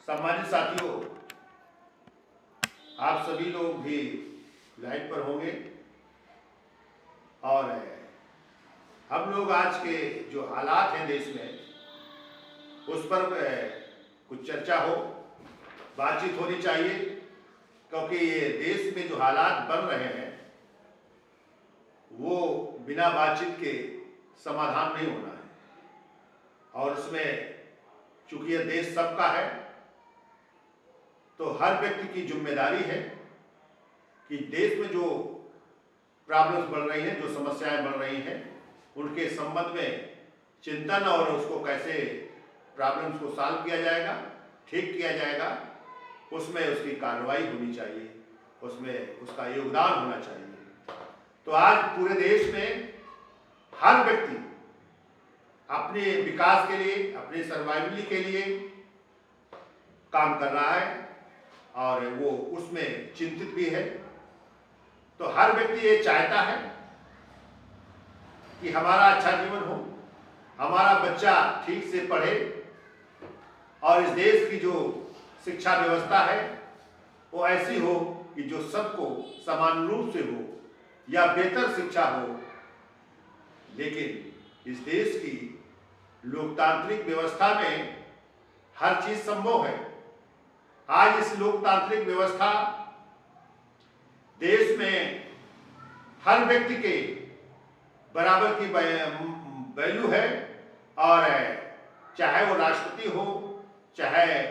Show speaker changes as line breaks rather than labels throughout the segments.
सम्मानित साथियों, आप सभी लोग भी लाइव पर होंगे और हम लोग आज के जो हालात हैं देश में उस पर कुछ चर्चा हो, बातचीत होनी चाहिए, क्योंकि ये देश में जो हालात बन रहे हैं वो बिना बातचीत के समाधान नहीं होना है। और उसमें चूंकि यह देश सबका है तो हर व्यक्ति की जिम्मेदारी है कि देश में जो प्रॉब्लम्स बढ़ रही हैं, जो समस्याएं बढ़ रही हैं, उनके संबंध में चिंतन और उसको कैसे प्रॉब्लम्स को सॉल्व किया जाएगा, ठीक किया जाएगा, उसमें उसकी कार्रवाई होनी चाहिए, उसमें उसका योगदान होना चाहिए। तो आज पूरे देश में हर व्यक्ति अपने विकास के लिए, अपने सर्वाइवल के लिए काम कर रहा है और वो उसमें चिंतित भी है। तो हर व्यक्ति ये चाहता है कि हमारा अच्छा जीवन हो, हमारा बच्चा ठीक से पढ़े और इस देश की जो शिक्षा व्यवस्था है वो ऐसी हो कि जो सबको समान रूप से हो या बेहतर शिक्षा हो। लेकिन इस देश की लोकतांत्रिक व्यवस्था में हर चीज संभव है। आज इस लोकतांत्रिक व्यवस्था देश में हर व्यक्ति के बराबर की वैल्यू है और चाहे वो राष्ट्रपति हो, चाहे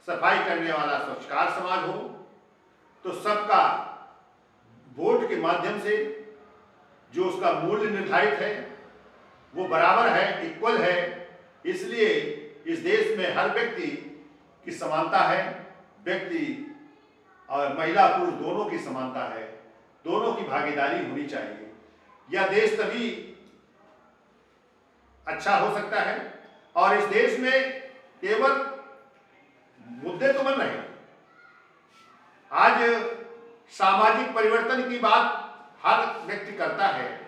सफाई करने वाला स्वच्छकार समाज हो, तो सबका वोट के माध्यम से जो उसका मूल्य निर्धारित है वो बराबर है, इक्वल है। इसलिए इस देश में हर व्यक्ति की समानता है, व्यक्ति और महिला पुरुष दोनों की समानता है, दोनों की भागीदारी होनी चाहिए। यह देश तभी अच्छा हो सकता है। और इस देश में केवल मुद्दे तो बन रहे हैं। आज सामाजिक परिवर्तन की बात हर व्यक्ति करता है,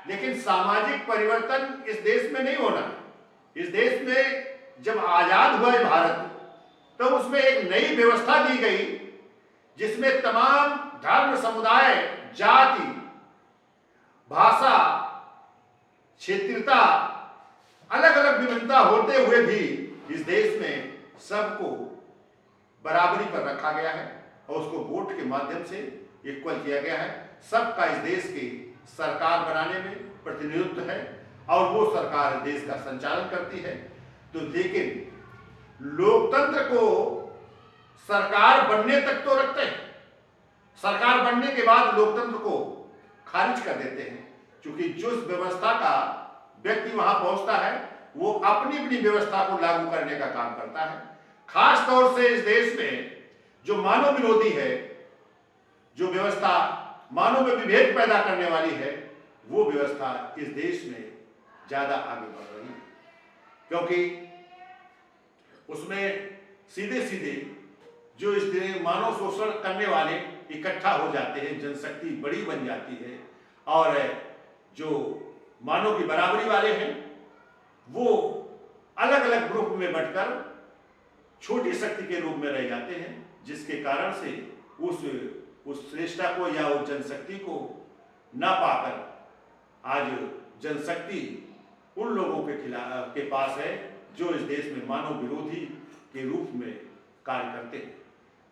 लेकिन सामाजिक परिवर्तन इस देश में नहीं होना। इस देश में जब आजाद हुआ है भारत, तो उसमें एक नई व्यवस्था दी गई जिसमें तमाम धर्म, समुदाय, जाति, भाषा, क्षेत्रीयता, अलग अलग विभिन्नता होते हुए भी इस देश में सबको बराबरी पर रखा गया है और उसको वोट के माध्यम से इक्वल किया गया है। सबका इस देश की सरकार बनाने में प्रतिनिधित्व है और वो सरकार देश का संचालन करती है। तो लेकिन लोकतंत्र को सरकार बनने तक तो रखते हैं, सरकार बनने के बाद लोकतंत्र को खारिज कर देते हैं, क्योंकि जिस व्यवस्था का व्यक्ति वहां पहुंचता है वो अपनी अपनी व्यवस्था को लागू करने का काम करता है। खास तौर से इस देश में जो मानव विरोधी है, जो व्यवस्था मानव में विभेद पैदा करने वाली है, वो व्यवस्था इस देश में ज्यादा आगे बढ़ रही है, क्योंकि उसमें सीधे सीधे जो इस मानव शोषण करने वाले इकट्ठा हो जाते हैं, जनशक्ति बड़ी बन जाती है और जो मानव की बराबरी वाले हैं वो अलग अलग ग्रुप में बंटकर छोटी शक्ति के रूप में रह जाते हैं, जिसके कारण से उस श्रेष्ठता को या उस जनशक्ति को ना पाकर आज जनशक्ति उन लोगों के खिलाफ के पास है जो इस देश में मानव विरोधी के रूप में कार्य करते हैं,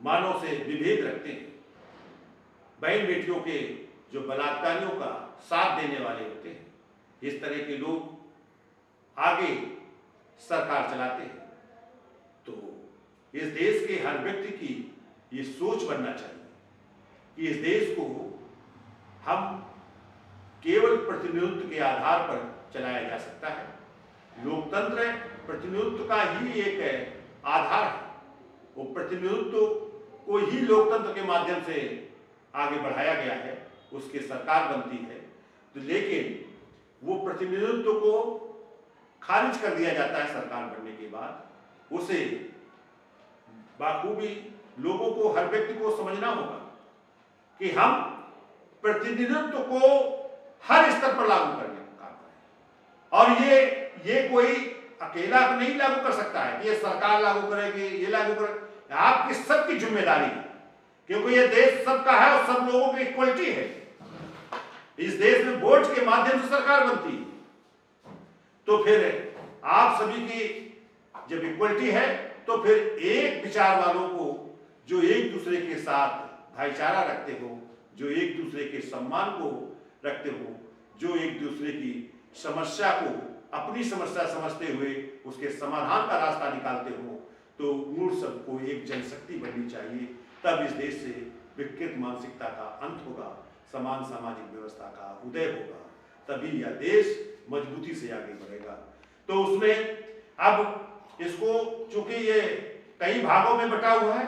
मानव से विभेद रखते हैं, बहन बेटियों के जो बलात्कारियों का साथ देने वाले होते हैं, इस तरह के लोग आगे सरकार चलाते हैं। तो इस देश के हर व्यक्ति की ये सोच बनना चाहिए कि इस देश को हम केवल प्रतिनिधित्व के आधार पर चलाया जा सकता है। लोकतंत्र प्रतिनिधित्व का ही एक आधार है, वो प्रतिनिधित्व को ही लोकतंत्र के माध्यम से आगे बढ़ाया गया है, उसकी सरकार बनती है। तो लेकिन वो प्रतिनिधित्व को खारिज कर दिया जाता है सरकार बनने के बाद। उसे बाखूबी लोगों को, हर व्यक्ति को समझना होगा कि हम प्रतिनिधित्व को हर स्तर पर लागू करने का काम करें और ये कोई अकेला नहीं लागू कर सकता है कि ये सरकार लागू करेगी, ये लागू करे। आपकी सबकी जिम्मेदारी है, क्योंकि ये देश सबका है और सब लोगों की इक्वलिटी है। इस देश में वोट के माध्यम से सरकार बनती है, तो फिर आप सभी की जब इक्वलिटी है तो फिर एक विचार वालों को, जो एक दूसरे के साथ भाईचारा रखते हो, जो एक दूसरे के सम्मान को रखते हो, जो एक दूसरे की समस्या को अपनी समस्या समझते हुए उसके समाधान का रास्ता निकालते हो, तो उन सबको एक जनशक्ति बननी चाहिए। तब इस देश से विकृत मानसिकता का अंत होगा, समान सामाजिक व्यवस्था का उदय होगा, तभी यह देश मजबूती से आगे बढ़ेगा। तो उसमें अब इसको चूंकि ये कई भागों में बटा हुआ है,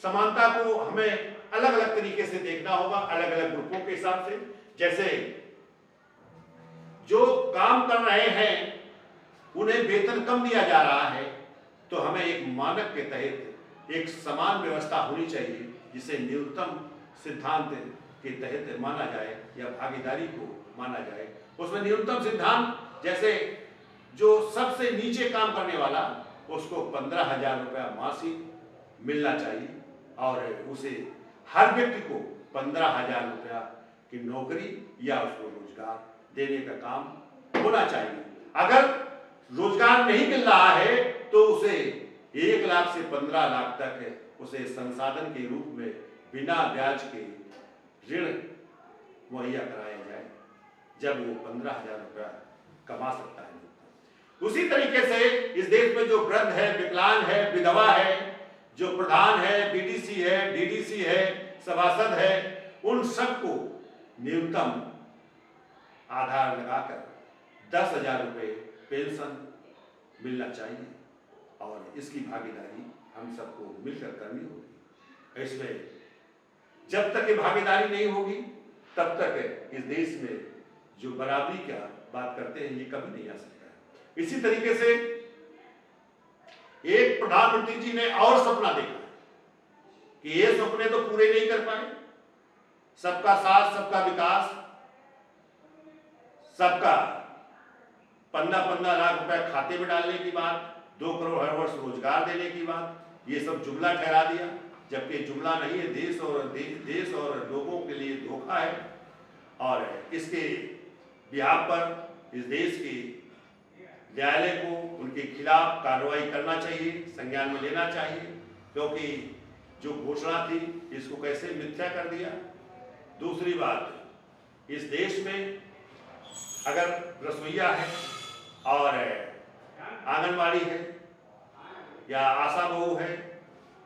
समानता को हमें अलग अलग तरीके से देखना होगा, अलग अलग ग्रुपों के हिसाब से। जैसे जो काम कर रहे हैं उन्हें वेतन कम दिया जा रहा है, तो हमें एक मानक के तहत एक समान व्यवस्था होनी चाहिए, जिसे न्यूनतम सिद्धांत के तहत माना जाए या भागीदारी को माना जाए। उसमें न्यूनतम सिद्धांत, जैसे जो सबसे नीचे काम करने वाला, उसको 15,000 रुपया मासिक मिलना चाहिए और उसे हर व्यक्ति को 15,000 रुपया की नौकरी या उसको रोजगार देने का काम होना चाहिए। अगर रोजगार नहीं मिल रहा है तो उसे 1 लाख से 15 लाख तक उसे संसाधन के रूप में बिना ब्याज के ऋण मुहैया कराया जाए, जब वो 15,000 रुपया कमा सकता है। उसी तरीके से इस देश में जो वृद्ध है, विकलांग है, विधवा है, जो प्रधान है, बीडीसी है, डीडीसी है, सभासद है, उन सबको न्यूनतम आधार लगाकर 10,000 रुपये पेंशन मिलना चाहिए और इसकी भागीदारी हम सबको मिलकर करनी होगी। इसमें जब तक ये भागीदारी नहीं होगी तब तक इस देश में जो बराबरी का बात करते हैं ये कभी नहीं आ सकता है। इसी तरीके से एक प्रधानमंत्री जी ने और सपना देखा कि ये सपने तो पूरे नहीं कर पाए, सबका साथ सबका विकास, सबका 15-15 लाख रुपए खाते में डालने की बात, 2 करोड़ हर वर्ष रोजगार देने की बात, ये सब जुमला ठहरा दिया, जबकि जुमला नहीं है, देश और लोगों के लिए धोखा है। और इसके बिहार पर इस देश के न्यायालय को उनके खिलाफ कार्रवाई करना चाहिए, संज्ञान में लेना चाहिए, क्योंकि जो घोषणा थी इसको कैसे मिथ्या कर दिया। दूसरी बात, इस देश में अगर रसोईया है और आंगनवाड़ी है या आशा बहू है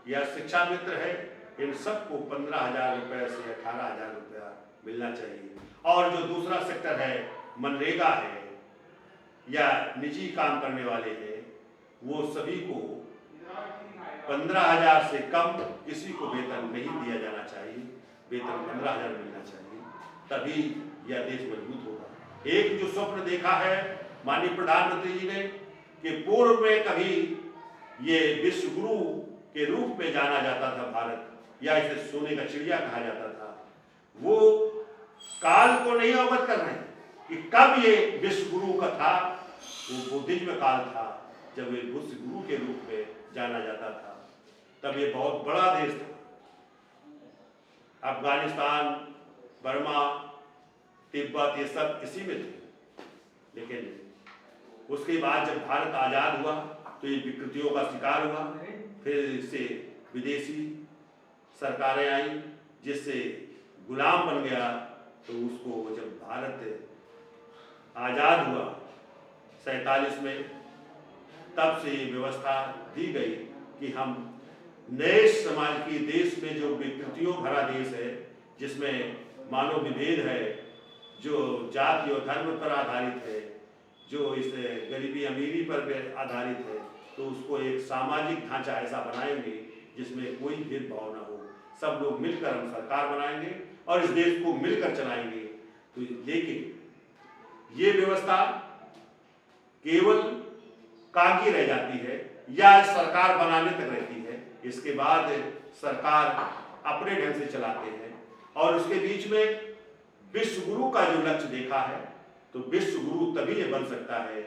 या शिक्षा मित्र है, इन सबको 15,000 रुपये से 18,000 रुपया मिलना चाहिए। और जो दूसरा सेक्टर है, मनरेगा है या निजी काम करने वाले हैं, वो सभी को 15,000 से कम किसी को वेतन नहीं दिया जाना चाहिए, वेतन 15,000 मिलना चाहिए, तभी यह देश मजबूत होगा। एक जो स्वप्न देखा है माननीय प्रधानमंत्री जी ने कि पूर्व में कभी ये विश्व गुरु के रूप में जाना जाता था भारत, या इसे सोने का चिड़िया कहा जाता था, वो काल को नहीं अवगत कर रहे कि कब ये विश्व गुरु का था। वो बुद्धिज्म काल था जब ये विश्व गुरु के रूप में जाना जाता था, तब ये बहुत बड़ा देश था। अफगानिस्तान, बर्मा, तिब्बत, ये सब इसी में थे। लेकिन उसके बाद जब भारत आजाद हुआ तो ये विकृतियों का शिकार हुआ, फिर इससे विदेशी सरकारें आई, जिससे गुलाम बन गया। तो उसको जब भारत आजाद हुआ 47 में, तब से ये व्यवस्था दी गई कि हम नए समाज की, देश में जो विकृतियों भरा देश है, जिसमें मानव विभेद है, जो जाति और धर्म पर आधारित है, जो इस गरीबी अमीरी पर आधारित है, तो उसको एक सामाजिक ढांचा ऐसा बनाएंगे जिसमें कोई भेदभाव ना हो, सब लोग मिलकर हम सरकार बनाएंगे और इस देश को मिलकर चलाएंगे। तो लेकिन ये व्यवस्था केवल कागजी रह जाती है या सरकार बनाने तक रहती है, इसके बाद सरकार अपने ढंग से चलाते हैं। और उसके बीच में विश्व गुरु का जो लक्ष्य देखा है, तो विश्व गुरु तभी ये बन सकता है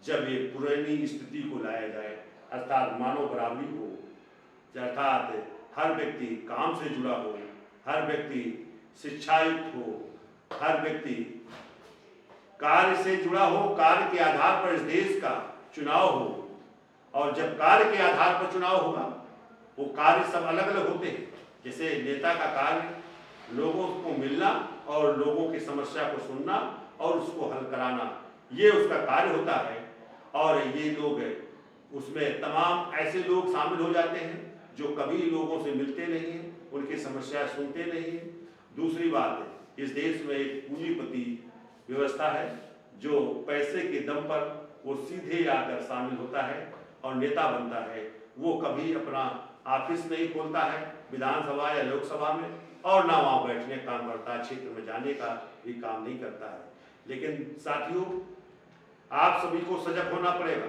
जब ये पुरानी स्थिति को लाया जाए, अर्थात मानव बराबरी हो, अर्थात हर व्यक्ति काम से जुड़ा हो, हर व्यक्ति शिक्षायुक्त हो, हर व्यक्ति कार्य से जुड़ा हो, कार्य के आधार पर इस देश का चुनाव हो। और जब कार्य के आधार पर चुनाव होगा, वो कार्य सब अलग अलग होते हैं। जैसे नेता का कार्य लोगों को मिलना और लोगों की समस्या को सुनना और उसको हल कराना, ये उसका कार्य होता है। और ये लोग उसमें तमाम ऐसे लोग शामिल हो जाते हैं जो कभी लोगों से मिलते नहीं हैं, उनकी समस्या सुनते नहीं हैं। दूसरी बात, इस देश में एक पूंजीपति व्यवस्था है जो पैसे के दम पर वो सीधे आकर शामिल होता है और नेता बनता है। वो कभी अपना ऑफिस नहीं खोलता है विधानसभा या लोकसभा में, और ना वहाँ बैठने का काम करता है, क्षेत्र में जाने का भी काम नहीं करता है। लेकिन साथियों, आप सभी को सजग होना पड़ेगा।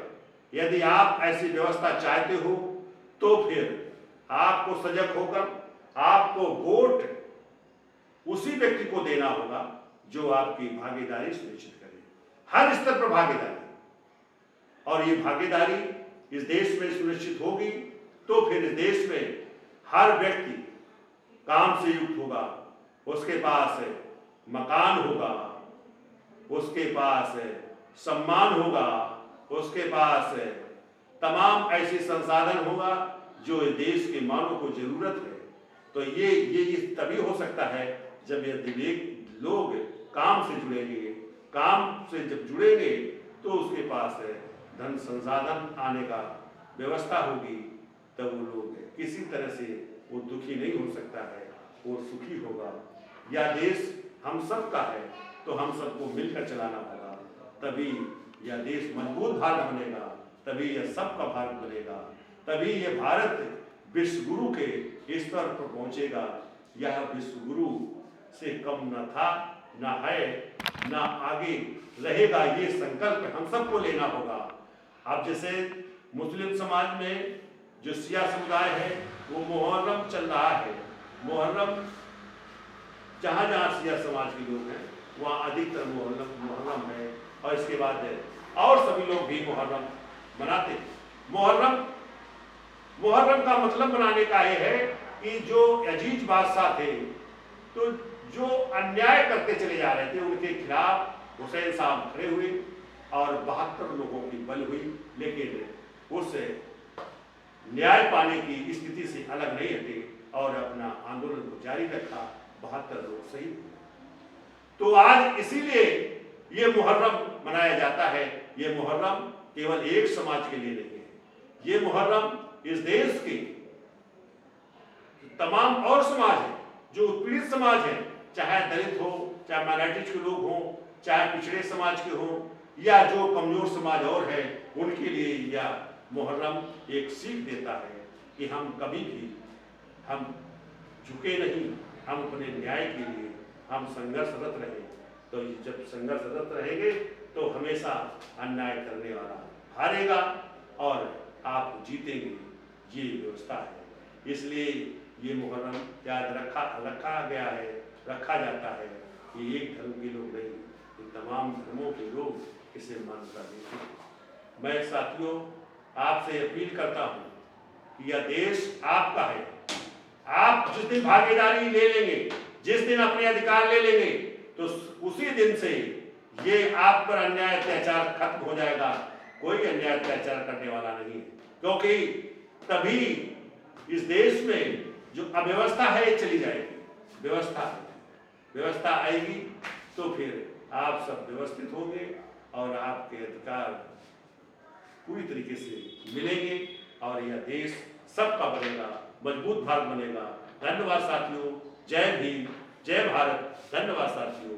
यदि आप ऐसी व्यवस्था चाहते हो तो फिर आपको सजग होकर आपको वोट उसी व्यक्ति को देना होगा जो आपकी भागीदारी सुनिश्चित करे, हर स्तर पर भागीदारी। और ये भागीदारी इस देश में सुनिश्चित होगी तो फिर इस देश में हर व्यक्ति काम से युक्त होगा, उसके पास मकान होगा, उसके पास सम्मान होगा, उसके पास तमाम ऐसे संसाधन होगा जो इस देश के मानव को जरूरत है। तो ये तभी हो सकता है जब ये लोग काम से जुड़ेंगे। काम से जब जुड़ेंगे तो उसके पास धन संसाधन आने का व्यवस्था होगी, तब वो लोग किसी तरह से वो दुखी नहीं हो सकता है, वो सुखी होगा। यह देश हम सब का है तो हम सबको मिलकर चलाना होगा, तभी यह देश मजबूत भारत बनेगा, तभी यह सबका भारत बनेगा, तभी यह भारत विश्व गुरु के स्तर पर पहुंचेगा। यह विश्व गुरु से कम न था, न है, न आगे रहेगा। ये संकल्प हम सबको लेना होगा। अब जैसे मुस्लिम समाज में जो शिया समुदाय है वो मुहर्रम चल रहा है। मुहर्रम जहाँ जहाँ शिया समाज के लोग हैं वहाँ अधिकतर मुहर्रम है, और इसके बाद और सभी लोग भी मुहर्रम मनाते हैं। मुहर्रम का मतलब मनाने का ये है कि जो अजीज बादशाह थे तो जो अन्याय करते चले जा रहे थे उनके खिलाफ हुसैन साहब खड़े हुए और 72 लोगों की बल हुई, लेकिन उस न्याय पाने की स्थिति से अलग नहीं हटे और अपना आंदोलन को जारी रखा। 72 लोग शहीद हुए। तो आज इसीलिए ये मुहर्रम मनाया जाता है। ये मुहर्रम केवल एक समाज के लिए नहीं है, ये मुहर्रम इस देश के तमाम और समाज है जो उत्पीड़ित समाज है, चाहे दलित हो, चाहे माइनॉरिटीज के लोग हों, चाहे पिछड़े समाज के हों, या जो कमजोर समाज और है, उनके लिए यह मुहर्रम एक सीख देता है कि हम कभी भी हम झुके नहीं, हम अपने न्याय के लिए हम संघर्षरत रहे। तो जब संघर्षरत रहेंगे तो हमेशा अन्याय करने वाला हारेगा और आप जीतेंगे। ये व्यवस्था है, इसलिए ये मुहर्रम याद रखा जाता है कि एक धर्म के लोग नहीं, ये तमाम धर्मों के लोग इसे मान्यता देते हैं। मैं साथियों आपसे अपील करता हूँ कि यह देश आपका है। आप जिस दिन भागीदारी ले लेंगे, जिस दिन अपने अधिकार ले लेंगे, तो उसी दिन से ये आप पर अन्याय अत्याचार खत्म हो जाएगा। कोई अन्याय अत्याचार करने वाला नहीं है, क्योंकि तभी इस देश में जो अव्यवस्था है ये चली जाएगी। व्यवस्था आएगी तो फिर आप सब व्यवस्थित होंगे और आपके अधिकार पूरी तरीके से मिलेंगे और यह देश सबका बनेगा, मजबूत भारत बनेगा। धन्यवाद साथियों। जय भीम, जय भारत। धन्यवाद साथियों।